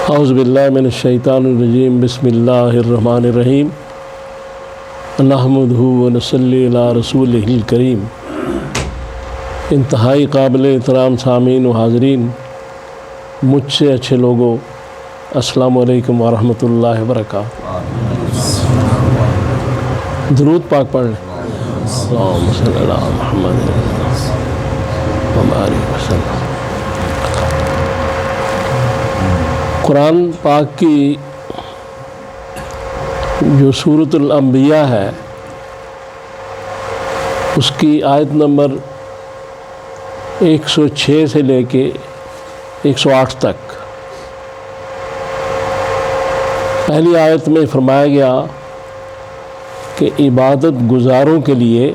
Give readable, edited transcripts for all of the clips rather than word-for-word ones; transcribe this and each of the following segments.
اعوذ باللہ من الشیطان الرجیم بسم اللہ الرحمن الرحیم نحمدہ ونصلی علی رسولہ الکریم۔ انتہائی قابل احترام سامعین و حاضرین، مجھ سے اچھے لوگوں، السلام علیکم ورحمۃ اللہ وبرکاتہ۔ درود پاک پڑھ لیں۔ اللہم صلی علی محمد وبارک وسلم۔ قرآن پاک کی جو سورۃ الانبیاء ہے، اس کی آیت نمبر 106 سے لے کے 108 تک پہلی آیت میں فرمایا گیا کہ عبادت گزاروں کے لیے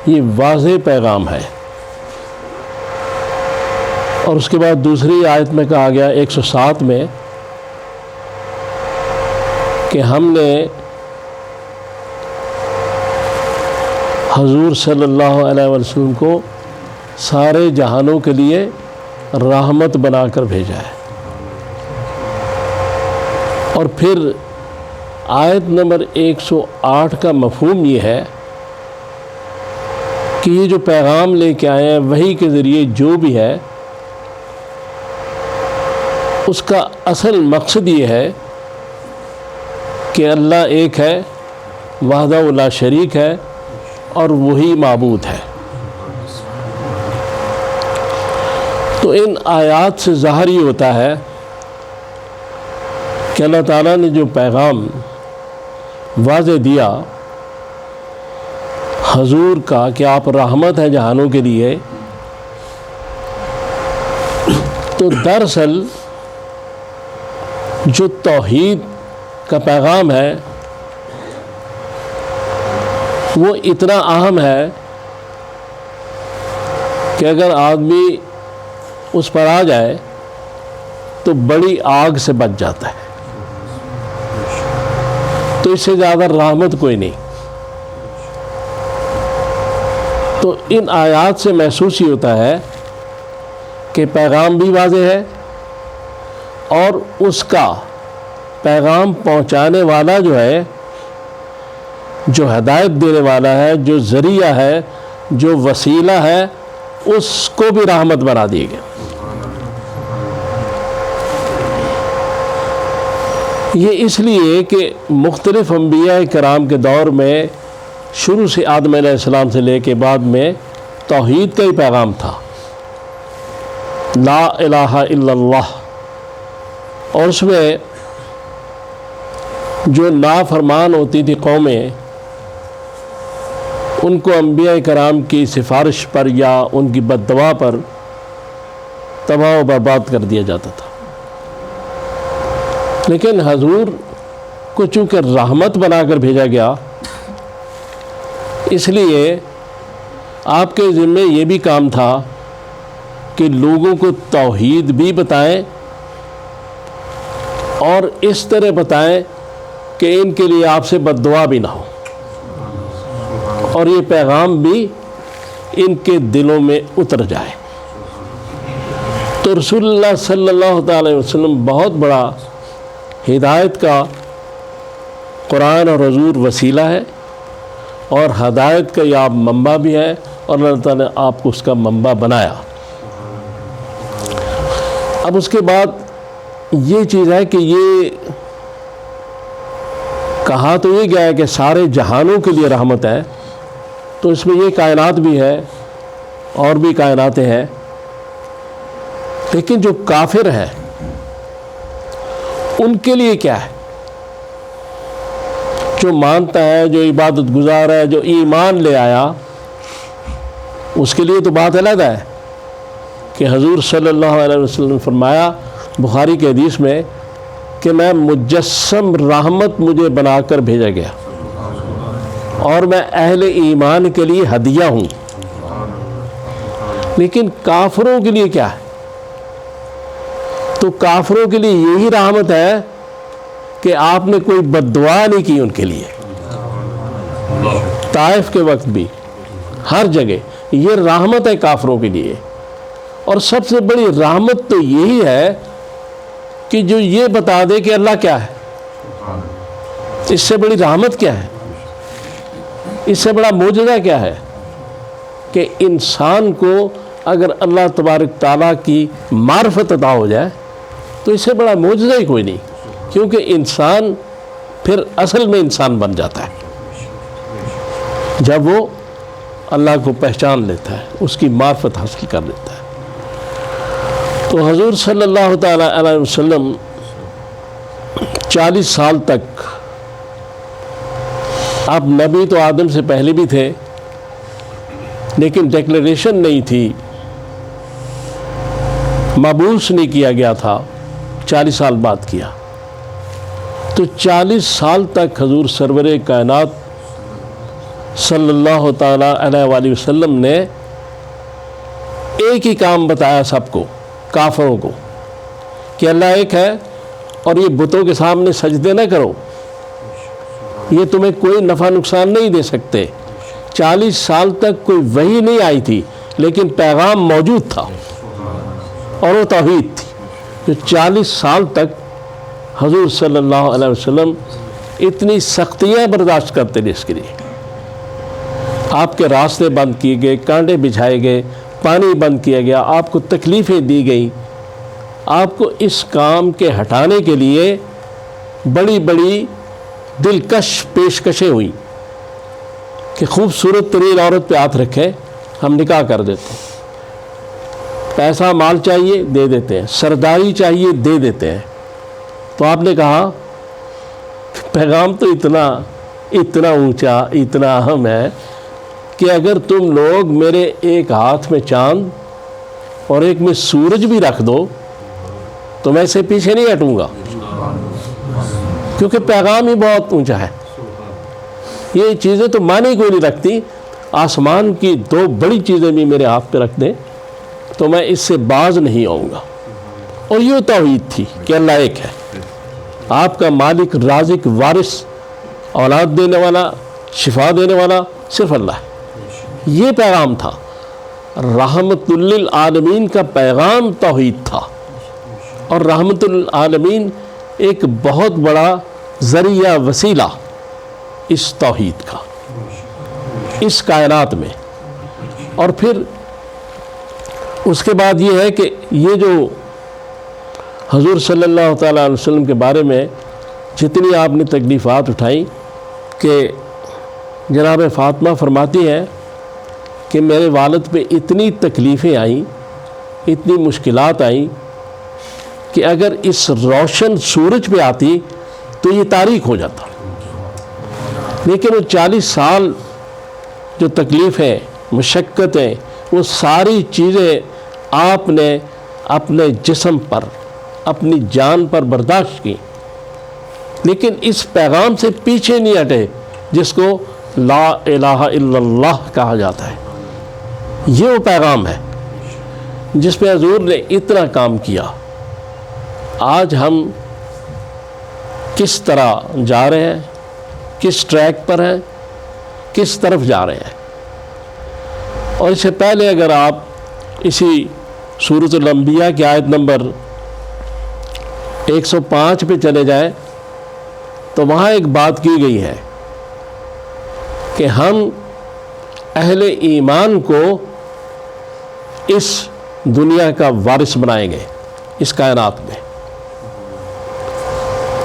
یہ واضح پیغام ہے، اور اس کے بعد دوسری آیت میں کہا گیا 107 میں کہ ہم نے حضور صلی اللہ علیہ وسلم کو سارے جہانوں کے لیے رحمت بنا کر بھیجا ہے۔ اور پھر آیت نمبر 108 کا مفہوم یہ ہے کہ یہ جو پیغام لے کے آئے ہیں وحی کے ذریعے جو بھی ہے، اس کا اصل مقصد یہ ہے کہ اللہ ایک ہے، وحدہ لا شریک ہے، اور وہی معبود ہے۔ تو ان آیات سے ظاہر یہ ہوتا ہے کہ اللہ تعالیٰ نے جو پیغام واضح دیا حضور کا کہ آپ رحمت ہیں جہانوں کے لیے، تو دراصل جو توحید کا پیغام ہے وہ اتنا اہم ہے کہ اگر آدمی اس پر آ جائے تو بڑی آگ سے بچ جاتا ہے۔ تو اس سے زیادہ رحمت کوئی نہیں۔ تو ان آیات سے محسوس ہی ہوتا ہے کہ پیغام بھی واضح ہے، اور اس کا پیغام پہنچانے والا جو ہے، جو ہدایت دینے والا ہے، جو ذریعہ ہے، جو وسیلہ ہے، اس کو بھی رحمت بنا دی گئی۔ یہ اس لیے کہ مختلف انبیاء کرام کے دور میں شروع سے آدم علیہ السلام سے لے کے بعد میں توحید کا ہی پیغام تھا، لا الہ الا اللہ۔ اور اس میں جو نافرمان ہوتی تھی قومیں، ان کو انبیاء کرام کی سفارش پر یا ان کی بد دعا پر تباہ و برباد کر دیا جاتا تھا۔ لیکن حضور کو چونکہ رحمت بنا کر بھیجا گیا، اس لیے آپ کے ذمے یہ بھی کام تھا کہ لوگوں کو توحید بھی بتائیں، اور اس طرح بتائیں کہ ان کے لیے آپ سے بد دعا بھی نہ ہو، اور یہ پیغام بھی ان کے دلوں میں اتر جائے۔ تو رسول اللہ صلی اللہ تعالی وسلم بہت بڑا ہدایت کا قرآن اور حضور وسیلہ ہے، اور ہدایت کا یہ آپ منبع بھی ہے، اور اللہ تعالیٰ نے آپ کو اس کا منبع بنایا۔ اب اس کے بعد یہ چیز ہے کہ یہ کہا تو یہ گیا ہے کہ سارے جہانوں کے لیے رحمت ہے، تو اس میں یہ کائنات بھی ہے اور بھی کائناتیں ہیں، لیکن جو کافر ہیں ان کے لیے کیا ہے؟ جو مانتا ہے، جو عبادت گزار ہے، جو ایمان لے آیا، اس کے لیے تو بات الگ ہے کہ حضور صلی اللہ علیہ وسلم نے فرمایا بخاری کے حدیث میں کہ میں مجسم رحمت مجھے بنا کر بھیجا گیا، اور میں اہل ایمان کے لیے ہدیہ ہوں۔ لیکن کافروں کے لیے کیا ہے؟ تو کافروں کے لیے یہی رحمت ہے کہ آپ نے کوئی بد دعا نہیں کی ان کے لیے۔ طائف کے وقت بھی ہر جگہ یہ رحمت ہے کافروں کے لیے، اور سب سے بڑی رحمت تو یہی ہے کہ جو یہ بتا دے کہ اللہ کیا ہے. اس سے بڑی رحمت کیا ہے, اس سے بڑا معجزہ کیا ہے کہ انسان کو اگر اللہ تبارک تعالیٰ کی معرفت عطا ہو جائے تو اس سے بڑا معجزہ ہی کوئی نہیں, کیونکہ انسان پھر اصل میں انسان بن جاتا ہے جب وہ اللہ کو پہچان لیتا ہے, اس کی معرفت حاصل کر لیتا ہے. تو حضور صلی اللہ تعالیٰ علیہ وسلم 40 سال تک, اب نبی تو آدم سے پہلے بھی تھے لیکن ڈیکلیریشن نہیں تھی, مبعوث نہیں کیا گیا تھا, 40 سال بعد کیا. تو 40 سال تک حضور سرور کائنات صلی اللہ تعالیٰ علیہ وآلہ وسلم نے ایک ہی کام بتایا سب کو, کافروں کو, کہ اللہ ایک ہے اور یہ بتوں کے سامنے سجدے نہ کرو, یہ تمہیں کوئی نفع نقصان نہیں دے سکتے. 40 سال تک کوئی وحی نہیں آئی تھی لیکن پیغام موجود تھا اور وہ توحید تھی. جو 40 سال تک حضور صلی اللہ علیہ وسلم اتنی سختیاں برداشت کرتے رہے, اس کے لیے آپ کے راستے بند کیے گئے, کانٹے بچھائے گئے, پانی بند کیا گیا, آپ کو تکلیفیں دی گئیں, آپ کو اس کام کے ہٹانے کے لیے بڑی بڑی دلکش پیشکشیں ہوئیں کہ خوبصورت ترین عورت پہ ہاتھ رکھے ہم نکاح کر دیتے ہیں, پیسہ مال چاہیے دے دیتے ہیں, سرداری چاہیے دے دیتے ہیں. تو آپ نے کہا پیغام تو اتنا اونچا, اتنا اہم ہے کہ اگر تم لوگ میرے ایک ہاتھ میں چاند اور ایک میں سورج بھی رکھ دو تو میں اسے پیچھے نہیں ہٹوں گا, کیونکہ پیغام ہی بہت اونچا ہے. یہ چیزیں تو معنی کوئی نہیں رکھتی, آسمان کی 2 بڑی چیزیں بھی میرے ہاتھ پہ رکھ دیں تو میں اس سے باز نہیں آؤں گا. اور یہ توحید تھی کہ اللہ ایک ہے, آپ کا مالک, رازق, وارث, اولاد دینے والا, شفا دینے والا صرف اللہ ہے. یہ پیغام تھا. رحمت للعالمین کا پیغام توحید تھا, اور رحمت للعالمین ایک بہت بڑا ذریعہ, وسیلہ اس توحید کا اس کائنات میں. اور پھر اس کے بعد یہ ہے کہ یہ جو حضور صلی اللہ تعالیٰ علیہ وسلم کے بارے میں جتنی آپ نے تکلیفات اٹھائیں, کہ جناب فاطمہ فرماتی ہیں کہ میرے والد پہ اتنی تکلیفیں آئیں, اتنی مشکلات آئیں کہ اگر اس روشن سورج پہ آتی تو یہ تاریک ہو جاتا. لیکن وہ 40 سال جو تکلیفیں, مشقتیں, وہ ساری چیزیں آپ نے اپنے جسم پر, اپنی جان پر برداشت کی, لیکن اس پیغام سے پیچھے نہیں ہٹے جس کو لا الہ الا اللہ کہا جاتا ہے. یہ وہ پیغام ہے جس پہ حضور نے اتنا کام کیا. آج ہم کس طرح جا رہے ہیں, کس ٹریک پر ہیں, کس طرف جا رہے ہیں. اور اس سے پہلے اگر آپ اسی سورۃ الانبیاء کی آیت نمبر 105 پہ چلے جائیں تو وہاں ایک بات کی گئی ہے کہ ہم اہل ایمان کو اس دنیا کا وارث بنائیں گے اس کائنات میں.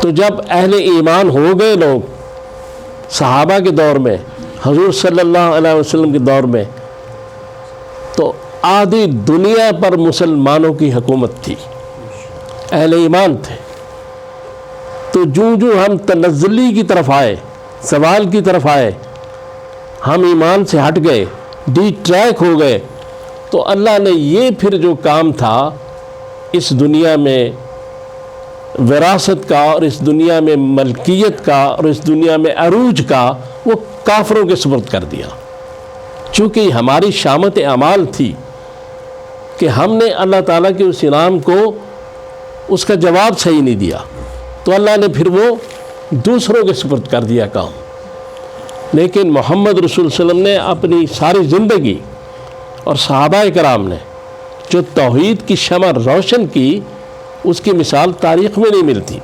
تو جب اہل ایمان ہو گئے لوگ صحابہ کے دور میں, حضور صلی اللہ علیہ وسلم کے دور میں, تو آدھی دنیا پر مسلمانوں کی حکومت تھی, اہل ایمان تھے. تو جو ہم تنزلی کی طرف آئے, زوال کی طرف آئے, ہم ایمان سے ہٹ گئے, ڈی ٹریک ہو گئے, تو اللہ نے یہ پھر جو کام تھا اس دنیا میں وراثت کا, اور اس دنیا میں ملکیت کا, اور اس دنیا میں عروج کا, وہ کافروں کے سپرد کر دیا. چونکہ ہماری شامت اعمال تھی کہ ہم نے اللہ تعالیٰ کے اس انعام کو, اس کا جواب صحیح نہیں دیا, تو اللہ نے پھر وہ دوسروں کے سپرد کر دیا کام. لیکن محمد رسول صلی اللہ علیہ وسلم نے اپنی ساری زندگی اور صحابہ کرام نے جو توحید کی شمع روشن کی, اس کی مثال تاریخ میں نہیں ملتی۔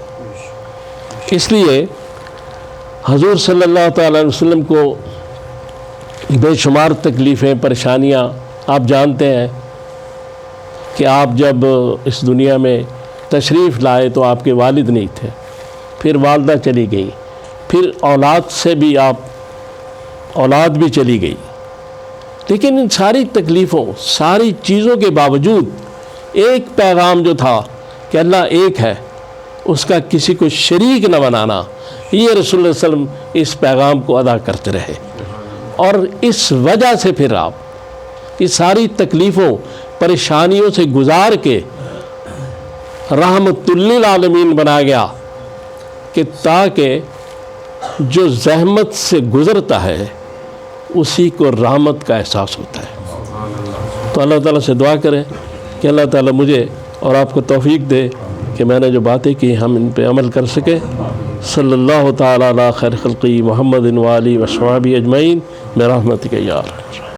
اس لیے حضور صلی اللہ تعالیٰ علیہ وسلم کو بے شمار تکلیفیں، پریشانیاں، آپ جانتے ہیں کہ آپ جب اس دنیا میں تشریف لائے تو آپ کے والد نہیں تھے، پھر والدہ چلی گئی، پھر اولاد سے بھی اولاد بھی چلی گئی، لیکن ان ساری تکلیفوں، ساری چیزوں کے باوجود ایک پیغام جو تھا کہ اللہ ایک ہے، اس کا کسی کو شریک نہ بنانا، یہ رسول اللہ صلی اللہ علیہ وسلم اس پیغام کو ادا کرتے رہے، اور اس وجہ سے پھر آپ اس ساری تکلیفوں، پریشانیوں سے گزار کے رحمت للعالمین بنا گیا، کہ تاکہ جو زحمت سے گزرتا ہے اسی کو رحمت کا احساس ہوتا ہے۔ تو اللہ تعالیٰ سے دعا کریں کہ اللہ تعالیٰ مجھے اور آپ کو توفیق دے کہ میں نے جو باتیں کی ہم ان پہ عمل کر سکیں۔ صلی اللہ تعالیٰ علی خیر خلقی محمد و آلہ و صحبہ اجمعین برحمتک یا ارحم۔